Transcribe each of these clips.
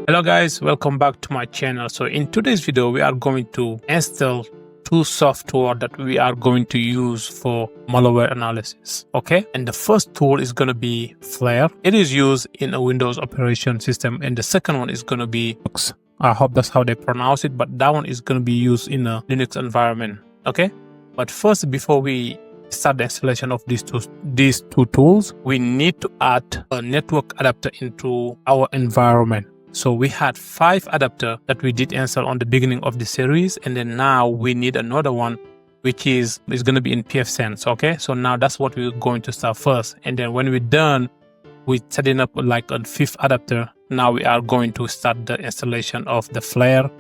Hello guys, welcome back to my channel. So in today's video we are going to install two software that we are going to use for malware analysis. Okay, and the first tool is going to be FLARE. It is used in a Windows operation system, and the second one is going to be REMnux. I hope that's how they pronounce it, but that one is going to be used in a Linux environment. Okay, but first, before we start the installation of these two tools, we need to add a network adapter into our environment. So we had 5 adapters that we did install on the beginning of the series, and then now we need another one, which is going to be in pfSense. Okay, so now that's what we're going to start first, and then when we're done with setting up like a 5th adapter, now we are going to start the installation of the FLARE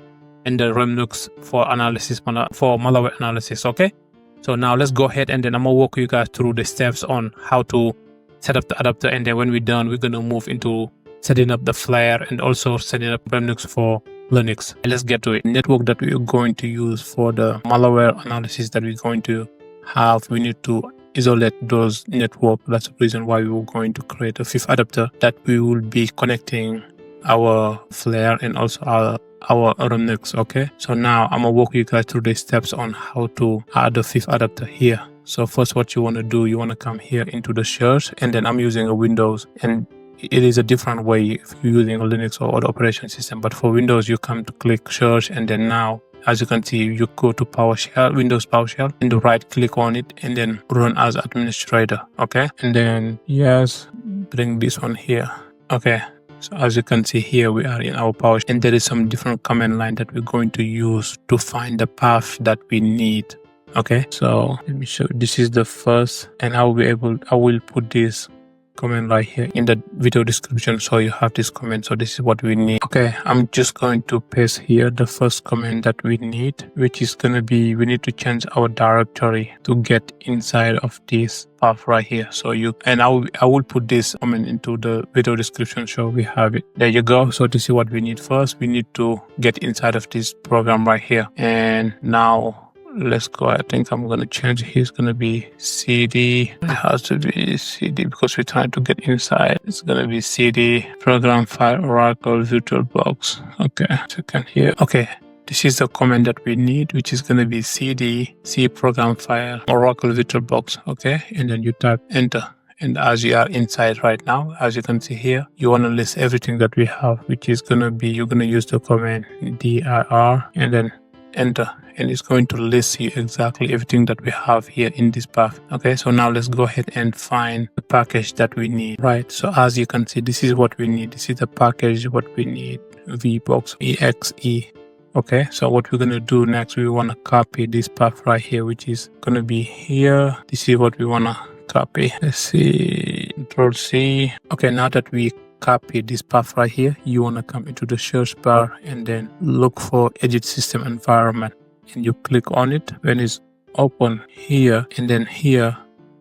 and the REMnux for analysis, for malware analysis. Okay, so now let's go ahead, and then I'm gonna walk you guys through the steps on how to set up the adapter, and then when we're done, we're gonna move into setting up the FLARE and also setting up REMnux for Linux. And let's get to it. Network that we're going to use for the malware analysis that we're going to have, we need to isolate those networks. That's the reason why we were going to create a 5th adapter that we will be connecting our FLARE and also our REMnux. Okay, so now I'm gonna walk you guys through the steps on how to add the 5th adapter here. So first, what you want to do, you want to come here into the search, and then I'm using a Windows, and it is a different way if you're using a Linux or other operation system. But for Windows, you come to click search, and then now, as you can see, you go to PowerShell, Windows PowerShell, and right click on it, and then run as administrator. Okay, and then yes, bring this one here. Okay, so as you can see here, we are in our PowerShell, and there is some different command line that we're going to use to find the path that we need. Okay, so let me show you. This is the first, and I will put this comment right here in the video description, so you have this comment. So this is what we need. Okay, I'm just going to paste here the first comment that we need, which is going to be, we need to change our directory to get inside of this path right here. So I will put this comment into the video description, so we have it. There you go. So this is what we need. First, we need to get inside of this program right here, and now let's go. I think I'm going to change it. It's going to be CD. It has to be CD because we're trying to get inside. It's going to be CD program file Oracle VirtualBox. Okay, second here. Okay, this is the command that we need, which is going to be CD C program file Oracle VirtualBox. Okay, and then you type enter. And as you are inside right now, as you can see here, you want to list everything that we have, which is going to be, you're going to use the command dir and then enter, and it's going to list you exactly everything that we have here in this path. Okay, so now let's go ahead and find the package that we need. Right, so as you can see, this is what we need. This is the package what we need, VBox exe. Okay, so what we're going to do next, we want to copy this path right here, which is going to be here. This is what we want to copy. Let's see, Control C. Okay, now that we copy this path right here, you want to come into the search bar and then look for edit system environment, and you click on it. When it's open here, and then here,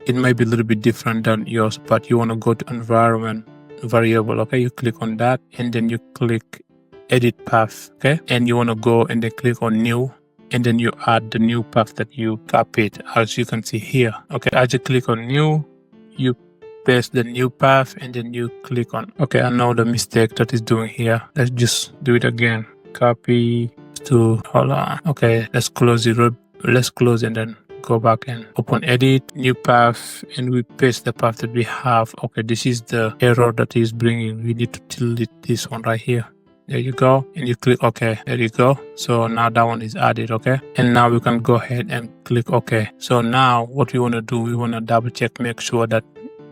it might be a little bit different than yours, but you want to go to environment variable. Okay, you click on that, and then you click edit path. Okay, and you want to go and then click on new, and then you add the new path that you copied, as you can see here. Okay, as you click on new, you paste the new path, and then you click on. Okay, I know the mistake that is doing here. Let's just do it again. Copy to, hold on. Okay, let's close it. Let's close and then go back and open edit, new path, and we paste the path that we have. Okay, this is the error that is bringing. We need to delete this one right here. There you go, and you click OK. There you go. So now that one is added. Okay, and now we can go ahead and click OK. So now what we want to do, we want to double check, make sure that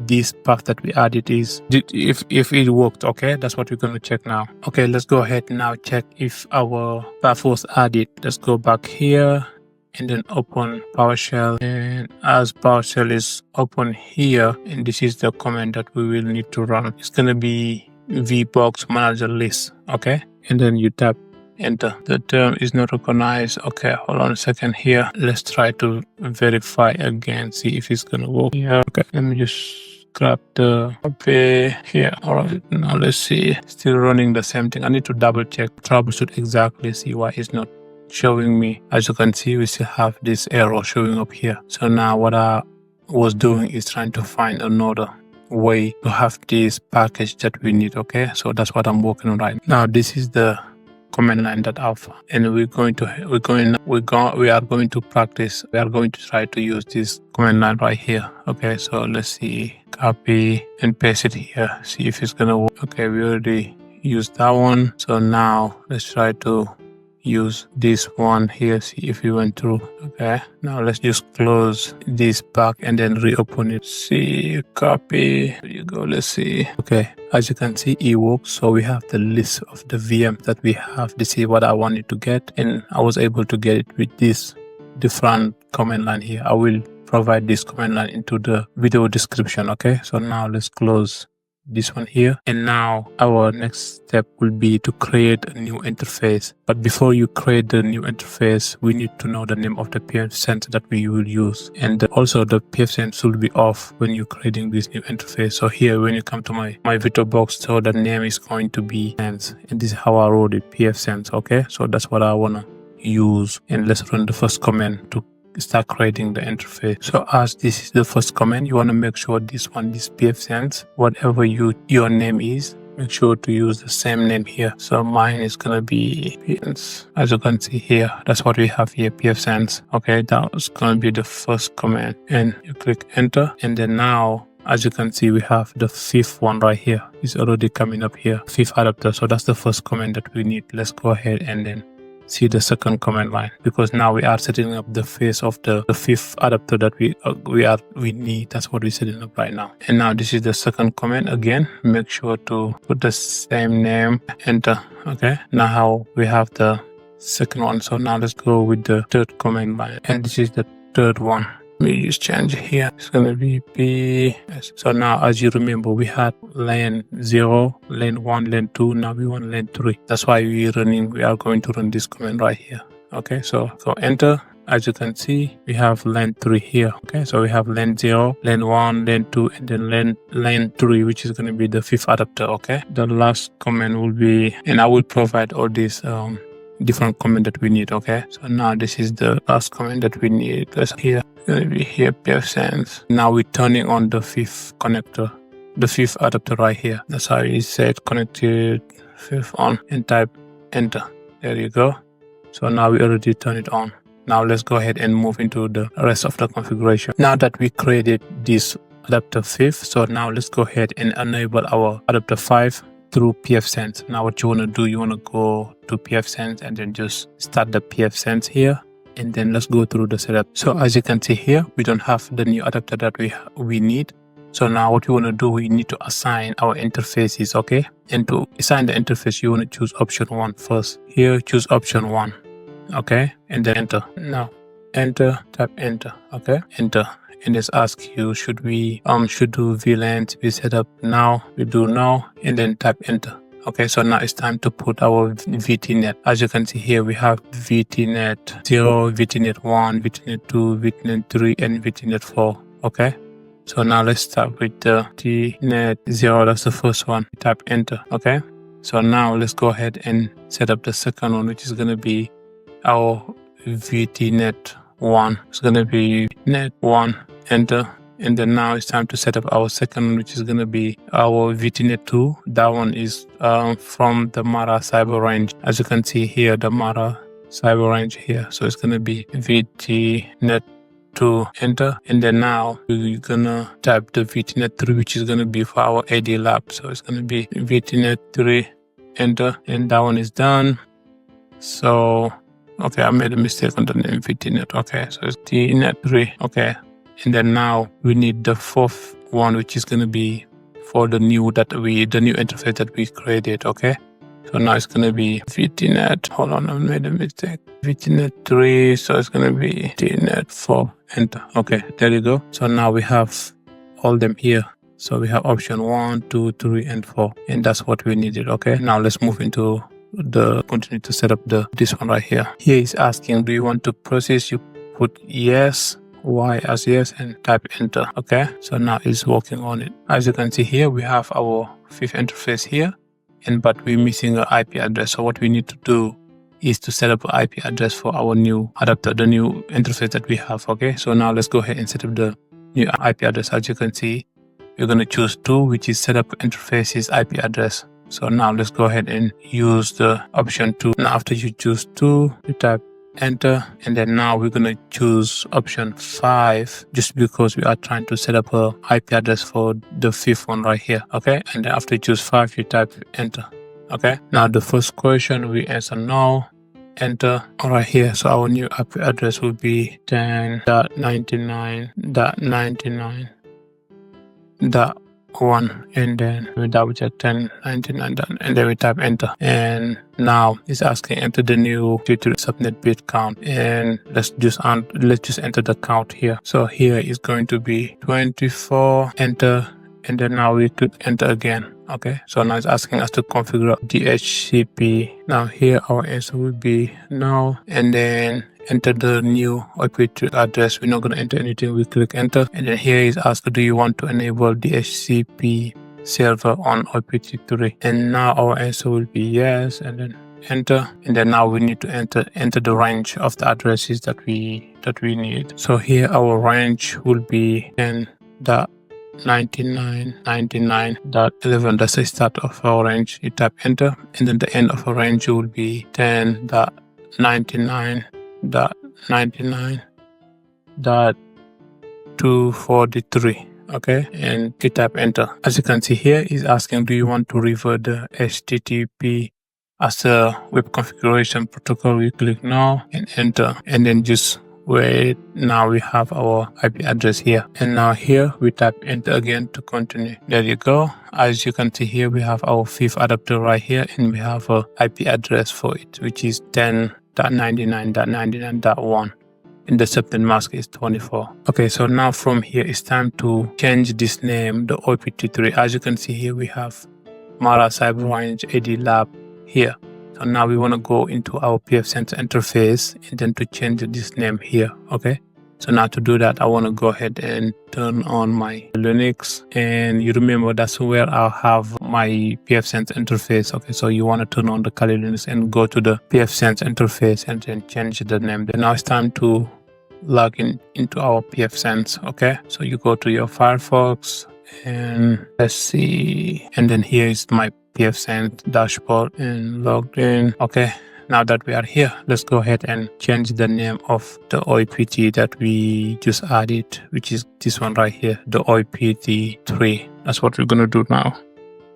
this path that we added is, if it worked. Okay, that's what we're going to check now. Okay, let's go ahead now, check if our path was added. Let's go back here and then open PowerShell, and as PowerShell is open here, and this is the command that we will need to run. It's going to be VBox manager list. Okay, and then you tap enter. The term is not recognized. Okay, hold on a second here. Let's try to verify again, see if it's gonna work. Yeah, okay, let me just grab the copy here. All right, now let's see. Still running the same thing. I need to double check, troubleshoot exactly, see why it's not showing me. As you can see, we still have this error showing up here. So now what I was doing is trying to find another way to have this package that we need. Okay, so that's what I'm working on right now. This is the command line alpha, and we are going to practice. We are going to try to use this command line right here. Okay, so let's see, copy and paste it here, see if it's gonna work. Okay, we already used that one, so now let's try to use this one here, see if we went through. Okay, now let's just close this back and then reopen it. See, copy, there you go. Let's see. Okay, as you can see, it works. So we have the list of the VMs that we have. This is what I wanted to get, and I was able to get it with this different command line here. I will provide this command line into the video description. Okay, so now let's close this one here, and now our next step will be to create a new interface. But before you create the new interface, we need to know the name of the pfSense that we will use, and also the pfSense will be off when you're creating this new interface. So here, when you come to my VirtualBox, so the name is going to be sense, and this is how I wrote it, pfSense. Okay, so that's what I want to use, and let's run the first command to start creating the interface. So as this is the first command, you want to make sure this pfSense, whatever your name is, make sure to use the same name here. So mine is gonna be pfSense. As you can see here, that's what we have here, pfSense. Okay, that's gonna be the first command, and you click enter, and then now as you can see, we have the fifth one right here. It's already coming up here, fifth adapter. So that's the first command that we need. Let's go ahead and then see the second command line, because now we are setting up the phase of the fifth adapter that we need. That's what we're setting up right now. And now this is the second command. Again, make sure to put the same name, enter. Okay, now we have the second one. So now let's go with the third command line, and this is the third one. We just change here. It's gonna be PS. So now, as you remember, we had lane 0, lane 1, lane 2. Now we want lane 3. That's why we are going to run this command right here. Okay, so enter. As you can see, we have lane 3 here. Okay, so we have lane 0, lane 1, lane 2, and then lane 3, which is going to be the fifth adapter. Okay, the last command will be, and I will provide all these different command that we need. Okay, so now this is the last command that we need. That's here. Going to be here, pfSense. Now we're turning on the fifth connector, the fifth adapter right here. That's how it said connected fifth on, and type enter. There you go. So now we already turn it on. Now let's go ahead and move into the rest of the configuration. Now that we created this adapter 5, so now let's go ahead and enable our adapter 5 through pfSense. Now what you want to do, you want to go to pfSense and then just start the pfSense here, and then let's go through the setup. So as you can see here, we don't have the new adapter that we need. So now what we want to do, we need to assign our interfaces. Okay, and to assign the interface, you want to choose option 1 first. Here, choose option 1. Okay, and then enter. Now enter, type enter. Okay, enter, and it's ask you, should do VLAN to be set up now? We do now, and then type enter. Okay, so now it's time to put our VTNet. As you can see here, we have VTNet 0, VTNet 1, VTNet 2, VTNet 3, and VTNet 4. Okay, so now let's start with the VTNet 0. That's the first one. Type enter. Okay, so now let's go ahead and set up the second one, which is going to be our VTNet 1. It's going to be net 1. Enter. And then now it's time to set up our second one, which is going to be our VTNet 2. That one is from the Mara cyber range. As you can see here, the Mara cyber range here. So it's going to be VTNet 2. Enter. And then now you're going to type the VTNet 3, which is going to be for our AD lab. So it's going to be VTNet 3. Enter. And that one is done. So, okay, I made a mistake on the name VTNet. Okay, so it's VTNet 3. Okay. And then now we need the fourth one, which is going to be for the new interface that we created. Okay, so now it's going to be VTNet. Hold on, I made a mistake. VTNet 3. So it's going to be VTNet 4. Enter. Okay, there you go. So now we have all them here. So we have option 1, 2, 3, and 4, and that's what we needed. Okay, now let's move into continue to set up this one right here. Here is asking, do you want to process? You put yes, Y as yes, and type enter. Okay, so now it's working on it. As you can see here, we have our fifth interface here, but we're missing an IP address. So what we need to do is to set up an IP address for our new adapter, the new interface that we have. Okay, so now let's go ahead and set up the new IP address. As you can see, we're going to choose 2, which is setup interfaces IP address. So now let's go ahead and use the option 2. Now after you choose 2, you type enter, and then now we're going to choose option 5 just because we are trying to set up a IP address for the 5th one right here. Okay, and then after you choose 5, you type enter. Okay, now the first question we answer no, enter right here. So our new IP address will be 10.99.99.1, and then we double check 10.99, and then we type enter. And now it's asking enter the new Twitter subnet bit count, and let's just enter the count here. So here is going to be 24, enter, and then now we click enter again. Okay, so now it's asking us to configure DHCP. Now here our answer will be no, and then enter the new IP address. We're not going to enter anything. We click enter, and then here is asked, do you want to enable DHCP server on IP3? And now our answer will be yes, and then enter, and then now we need to enter the range of the addresses that we need. So here our range will be 10.99.99.11. That's the start of our range. You type enter, and then the end of our range will be 10.99.99.243. Okay, and you type enter. As you can see here, is asking, do you want to revert the HTTP as a web configuration protocol? We click no and enter, and then just wait. Now we have our IP address here, and now here we type enter again to continue. There you go. As you can see here, we have our 5th adapter right here, and we have a IP address for it, which is 10.99.99.1. and the subnet mask is 24. Okay, so now from here it's time to change this name, the IP3. As you can see here, we have Mara Cyber Range AD Lab here. So now we want to go into our pfSense interface and then to change this name here. Okay, so now to do that, I want to go ahead and turn on my Linux, and you remember that's where I'll have my pfSense interface. Okay, so you want to turn on the Kali Linux and go to the pfSense interface and then change the name. Then now it's time to log into our pfSense. Okay, so you go to your Firefox, and let's see, and then here is my pfSense dashboard and logged in. Okay, now that we are here, let's go ahead and change the name of the OIPT that we just added, which is this one right here, the OIPT3. That's what we're going to do now.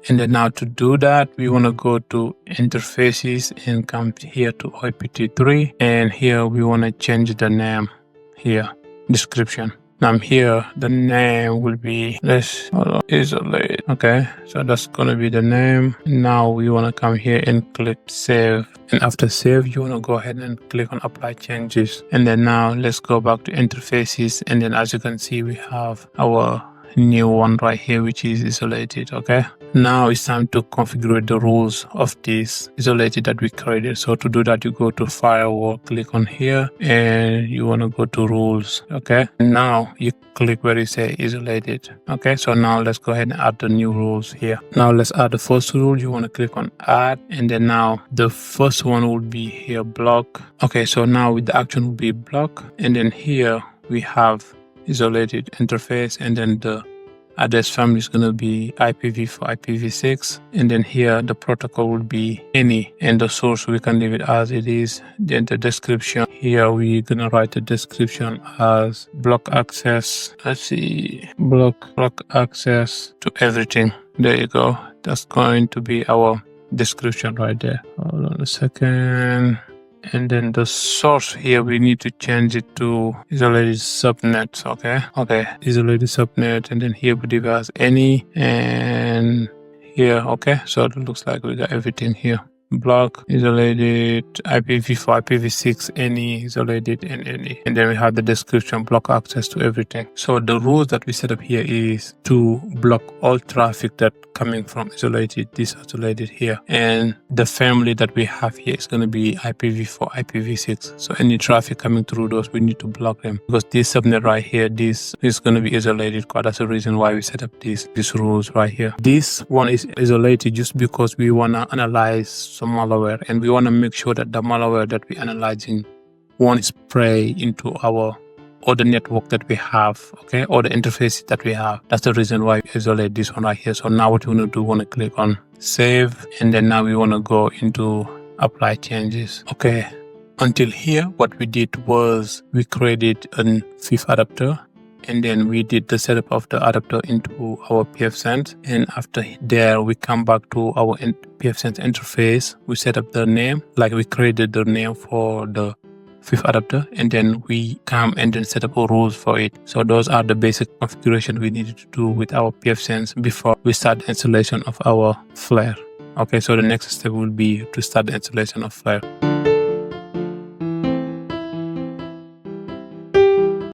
And then now to do that, we want to go to interfaces and come here to OIPT3, and here we want to change the name here, description. Now here the name will be let's isolate. Okay, so that's gonna be the name. Now we want to come here and click save, and after save you want to go ahead and click on apply changes. And then now let's go back to interfaces, and then as you can see we have our new one right here, which is isolated. Okay, now it's time to configure the rules of this isolated that we created. So to do that, you go to firewall, click on here, and you want to go to rules. Okay, now you click where you say isolated. Okay, so now let's go ahead and add the new rules here. Now let's add the first rule. You want to click on add, and then now the first one will be here, block. Okay, so now with the action will be block, and then here we have isolated interface, and then the address family is going to be IPv4, IPv6, and then here the protocol will be any, and the source we can leave it as it is. Then the description here, we're going to write the description as block access. Let's see, block access to everything. There you go. That's going to be our description right there. Hold on a second. And then the source here, we need to change it to isolated subnet. Okay, isolated subnet, and then here we leave as any, and here. Okay, so it looks like we got everything here. Block, isolated, IPv4, IPv6, any, isolated, and any. And then we have the description, block access to everything. So the rules that we set up here is to block all traffic that coming from isolated, this isolated here. And the family that we have here is going to be IPv4, IPv6. So any traffic coming through those, we need to block them, because this subnet right here, this is going to be isolated. That's the reason why we set up these rules right here. This one is isolated just because we want to analyze some malware, and we want to make sure that the malware that we're analyzing won't spray into our or the network that we have, okay, or the interfaces that we have. That's the reason why we isolate this one right here. So now what we want to do, we want to click on save, and then now we want to go into apply changes. Okay, until here what we did was we created a fifth adapter, and then we did the setup of the adapter into our pfSense, and after there we come back to our pfSense interface. We set up the name, like we created the name for the fifth adapter, and then we come and then set up rules for it. So those are the basic configuration we needed to do with our pfSense before we start the installation of our FLARE. Okay, so the next step will be to start the installation of FLARE.